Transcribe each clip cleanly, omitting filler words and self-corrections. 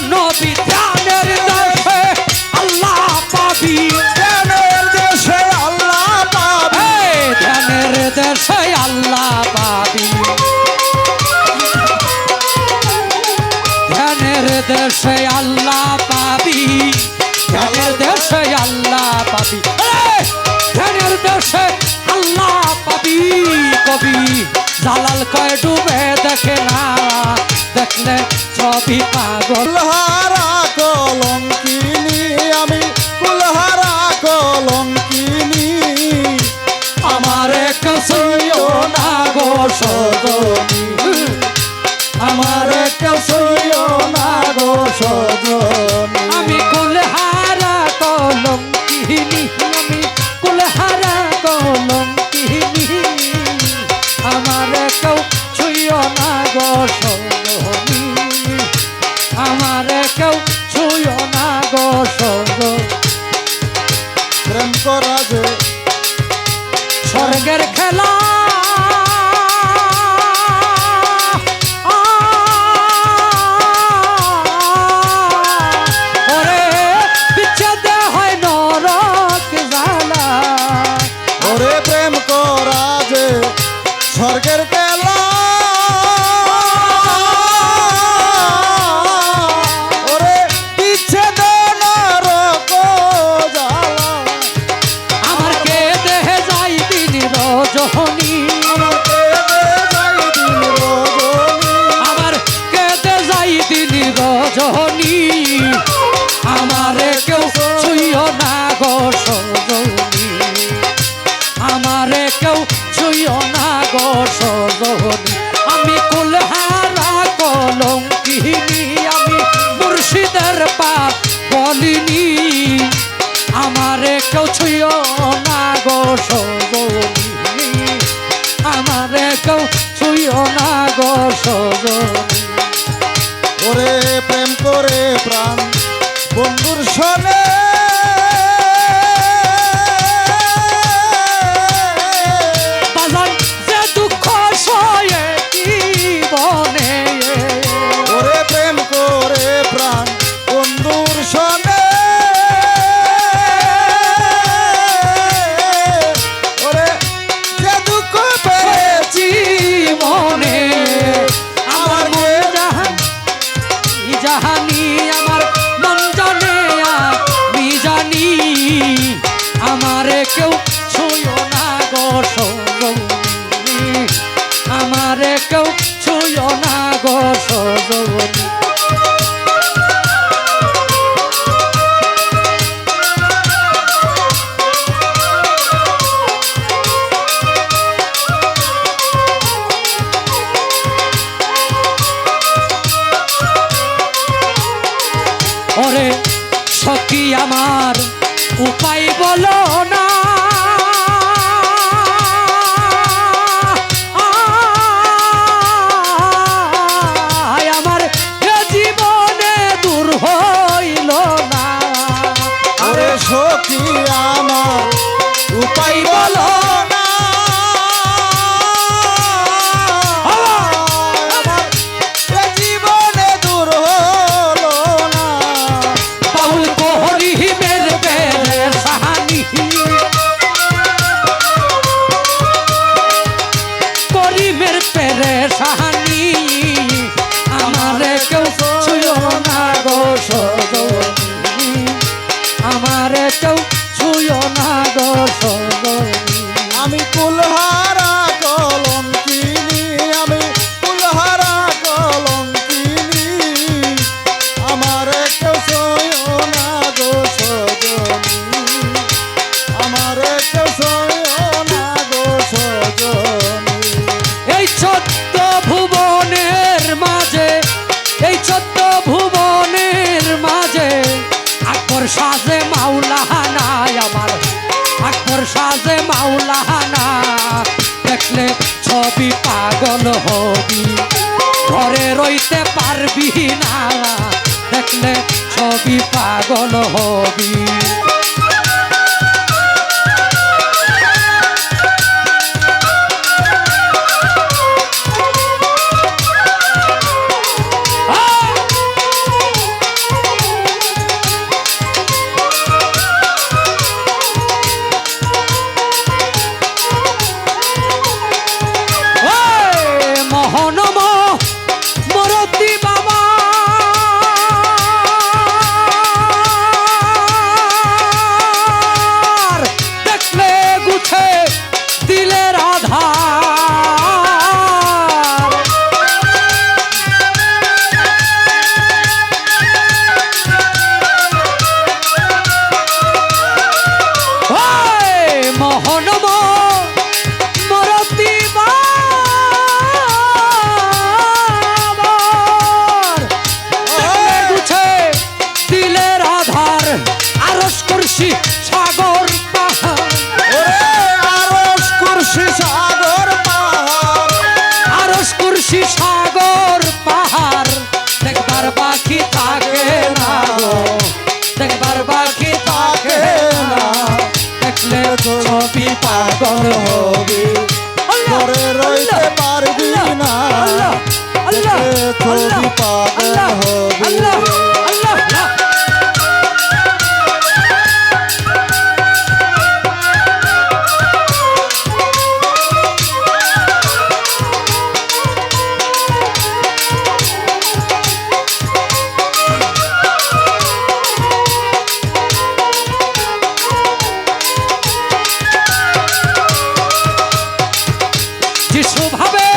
নবী ধ্যানের দেশে আল্লাহ পাবি ধ্যানের দেশে আল্লাহ পাবি ধ্যানের দেশে আল্লাহ পাবি ধ্যানের দেশে আল্লাহ পাবি ধ্যানের দেশে আল্লাহ পাবি ধ্যানের দেশে আল্লাহ পাবি কবি জালাল কয় ডুবে দেখে না দেখলে ছবি পাগল কুলহারা কলঙ্কিনী আমি কুলহারা কলঙ্কিনী আমারে কেউ না গো সজনী আমারে কেউ সইও না গো সজনী আমি কুলহারা কলঙ্কিনী আমি কুলহারা কলঙ্কিনী আমারে কেউ ছুঁয়ো না গো সজনী আমারে কেউ ছুঁয়ো না গো সজনী প্রেম করা যে স্বর্গের খেলা ওরে বিচ্ছেদে হয় নরক জ্বালা ওরে প্রেম করা যে স্বর্গের খেলা ওরে বিচ্ছেদ নরক জ্বালা আমার কে দেহে যাই দিন রজনী আমার কেঁদে যাই দিন রজনী আমারে কেউ ছুঁয়ো না গো সজনী আমারে কেউ ছুঁয়ো না গো সজনী আমি কুলহারা কলঙ্কিনী আমি মুর্শিদের পা বলিনি আমারে কেউ ছুঁয়ো না গো সজনী আমারে কেউ ছুঁয়ো না গো সজনী ওরে প্রেম করে প্রাণ বন্ধুর সনে বাজান যে দুঃখ সয়ে জীবনে ওরে প্রেম করে প্রাণ বন্ধুর সনে ওরে যে দুঃখ পেয়েছি জীবনে আমার মন জাহানি আমার মন জানে আমি জানি আমারে কেউ ছুঁয়ো না গো সজনী আমারে কেউ ছুঁয়ো না গো সজনী ওরে সখী আমার উপায় বলো না আমার এ জীবনে দূর হইল না ওরে সখী আমার উপায় বলো না আমার এ জীবনে দূর হলো না বাউল করিমের বেড়ে সাহানি করিমের পেরে সাহানি আমারে কেউ ছুঁয়ো না গো সজনী আমারে কেউ ছুঁয়ো না গো সজনী আমি কুলহারা কলঙ্কিনী আমি কুলহারা কলঙ্কিনী আমার কেউ সইও না গো সজনী আমার কেউ সইও না গো সজনী এই চোদ্দ ভুবনের মাঝে এই চোদ্দ ভুবনের মাঝে আকবর সাজে মাওলানা আমার আকবর সাজে মাওলানা দেখলে ছবি পাগল হবি ঘরে রইতে পারবি না দেখলে ছবি পাগল হবি নিশি সাগর পাহাড় দেখবার বাকি থাকে না গো, দেখবার বাকি থাকে না, দেখলে ছবি পাগল হবি। ঘরে রইতে পারবি না, আল্লাহ আল্লাহ দেখলে ছবি পাগল হবি। আল্লাহ আল্লাহ আল্লাহ। যিশু ভাবে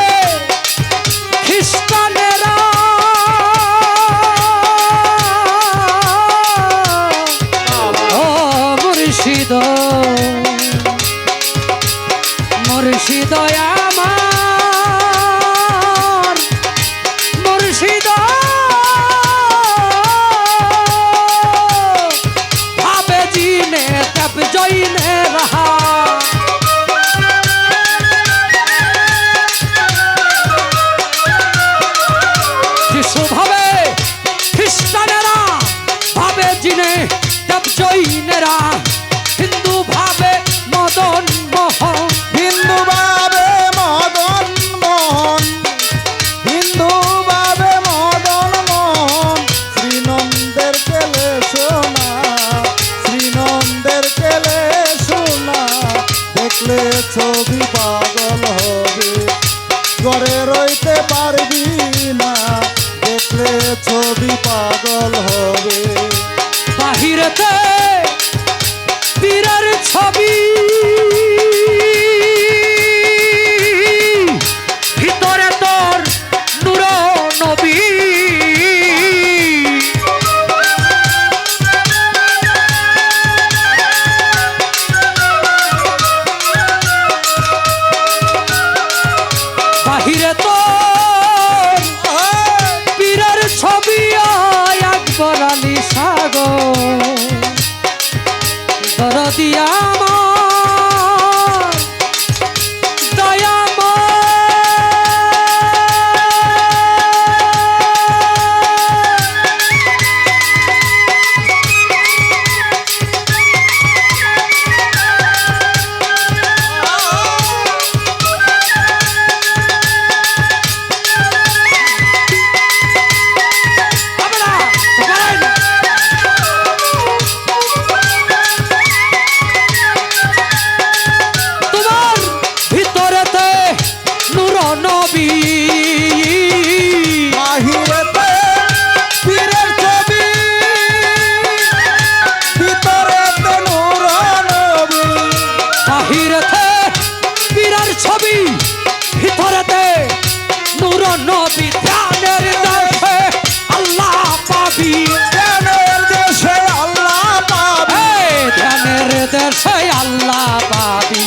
খ্রিস্টানেরা, ও মুর্শিদ মুর্শিদ আমার মুর্শিদ ভাবে জিনে তব জইনে রহা। ভাবে খ্রিস্টানেরা, ভাবে জিনে দেব জৈনেরা, হিন্দু ভাবে মদন মোহন, হিন্দু ভাবে মদন মোহন, হিন্দু ভাবে মদন মোহন, শ্রীনন্দের কেলে সোনা, শ্রীনন্দের কেলে সোনা, দেখলে ছবি পাগল হবে। ঘরে রইতে পারবি না, দেখলে ছবি পাগল হবে। বাহিরেতে পীরের ছবি, ভিতরে তোর নূর নবী। বাহিরে তোর পীরের ছবি একবার আলী সাগর, দরদি আমার ছবি, ভিতরেতে নূর নবী। ধ্যানের দেশে আল্লাহ পাবি, ধ্যানের দেশে আল্লাহ পাবি, ধ্যানের দেশে আল্লাহ পাবি,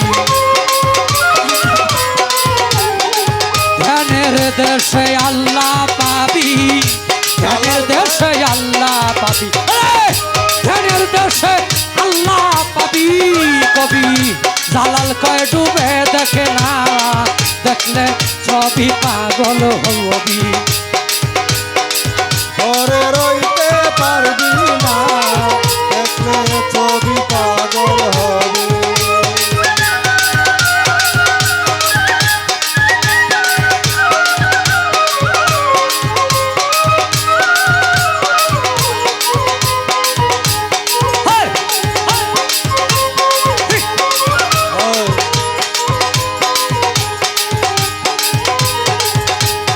ধ্যানের দেশে আল্লাহ পাবি, ধ্যানের দেশে আল্লাহ পাবি, ধ্যানের দেশে আল্লাহ পাবি। কবি জালাল কয় ডুবে দেখে না, দেখলে ছবি পাগল হবি। ঘরে রইতে পারবি না, দেখলে ছবি পাগল হবে।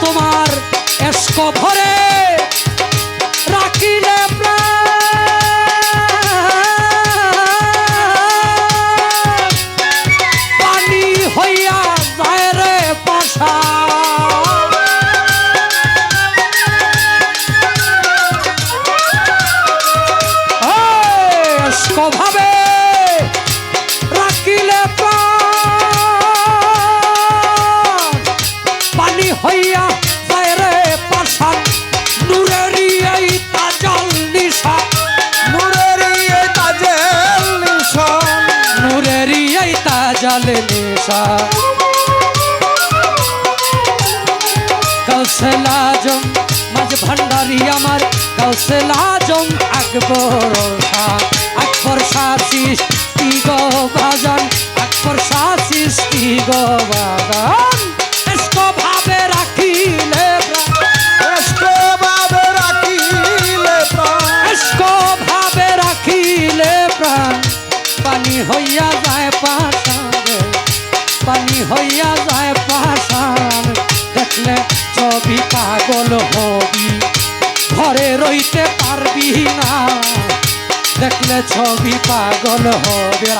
তোমার এস্ক ভরে রাখিলে পানি হইয়া যায় রে পাশা। এস্ক ভাবে রাখিলে পানি হইয়া যায় রে পাশা। নূরেরই এই তাজাল নিশা, নূরেরই এই তাজেল নিশান, নূরেরই এই তাজাল নিশা। আজম মাঝ ভান্ডারি আমার কাউসেল আজম আকবর শাহ আকবর শাহ সৃষ্টি গো বাজান আকবর শাহ সৃষ্টি গো বাজান এস্ক ভাবে রাখিলে এস্ক ভাবে রাখিলে প্রাণ এস্ক ভাবে রাখিলে প্রাণ পানি হইয়া যায় পাশান পানি হইয়া যায় পাশান দেখলে ছবি পাগল হবি ঘরে রইতে পারবি না দেখলে ছবি পাগল হবে